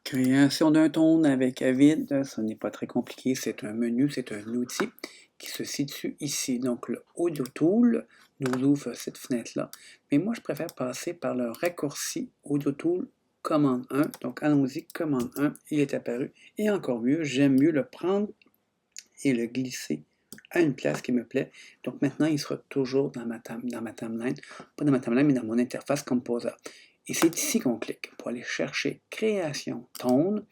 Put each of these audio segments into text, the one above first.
Création d'un tone avec Avid, ce n'est pas très compliqué, c'est un menu, c'est un outil qui se situe ici. Donc le Audio Tool nous ouvre cette fenêtre-là. Mais moi, je préfère passer par le raccourci Audio Tool commande 1. Donc allons-y, commande 1, il est apparu. Et encore mieux, j'aime mieux le prendre et le glisser à une place qui me plaît. Donc maintenant, il sera toujours dans ma timeline, pas dans ma timeline, mais dans mon interface Composer. Et c'est ici qu'on clique pour aller chercher Création Tone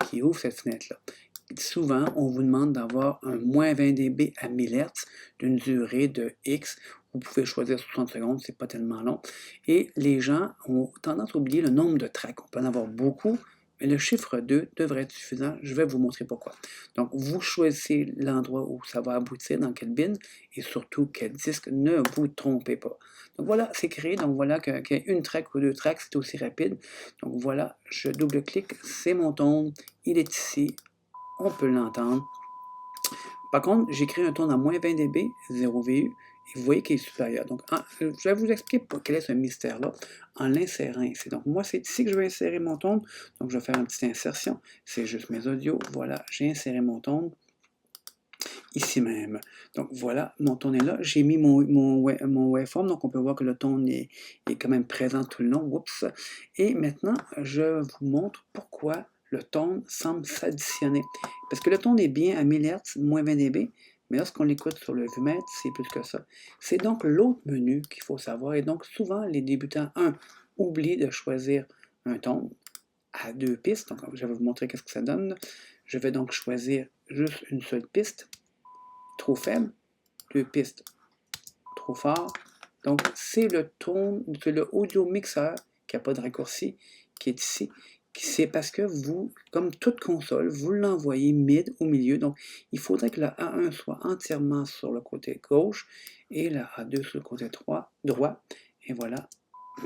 qui ouvre cette fenêtre-là. Souvent, on vous demande d'avoir un moins 20 dB à 1000 Hz d'une durée de X. Vous pouvez choisir 60 secondes, c'est pas tellement long. Et les gens ont tendance à oublier le nombre de tracks. On peut en avoir beaucoup, mais le chiffre 2 devrait être suffisant. Je vais vous montrer pourquoi. Donc, vous choisissez l'endroit où ça va aboutir, dans quelle bin, et surtout quel disque. Ne vous trompez pas. Donc voilà, c'est créé. Donc voilà qu'il y a une track ou deux tracks, c'est aussi rapide. Donc voilà, je double-clique, c'est mon tone, il est ici, on peut l'entendre. Par contre, j'ai créé un tone à moins 20 dB, 0 VU, et vous voyez qu'il est supérieur. Donc, je vais vous expliquer quel est ce mystère-là en l'insérant ici. Donc, moi, c'est ici que je vais insérer mon tone. Donc, je vais faire une petite insertion. C'est juste mes audios. Voilà, j'ai inséré mon tone ici même. Donc, voilà, mon tone est là. J'ai mis mon waveform, donc on peut voir que le tone est quand même présent tout le long. Oups! Et maintenant, je vous montre pourquoi le tone semble s'additionner. Parce que le tone est bien à 1000 Hz, moins 20 dB, mais lorsqu'on l'écoute sur le vumètre, c'est plus que ça. C'est donc l'autre menu qu'il faut savoir. Et donc, souvent, les débutants, oublient de choisir un tone à deux pistes. Donc, je vais vous montrer qu'est-ce que ça donne. Je vais donc choisir juste une seule piste, trop faible, deux pistes, trop fort. Donc, c'est le tone, c'est le audio mixeur qui n'a pas de raccourci, qui est ici. C'est parce que vous, comme toute console, vous l'envoyez mid au milieu. Donc, il faudrait que la A1 soit entièrement sur le côté gauche et la A2 sur le côté droit. Et voilà,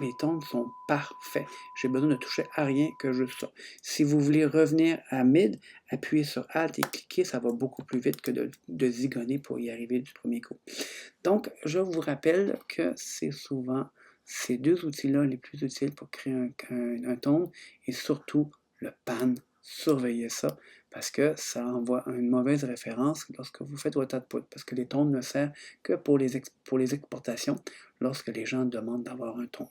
les tons sont parfaits. J'ai besoin de toucher à rien que juste ça. Si vous voulez revenir à mid, appuyez sur Alt et cliquez, ça va beaucoup plus vite que de zigonner pour y arriver du premier coup. Donc, je vous rappelle que c'est souvent ces deux outils-là les plus utiles pour créer un tone et surtout le pan. Surveillez ça parce que ça envoie une mauvaise référence lorsque vous faites votre output parce que les tones ne servent que pour les exportations lorsque les gens demandent d'avoir un ton.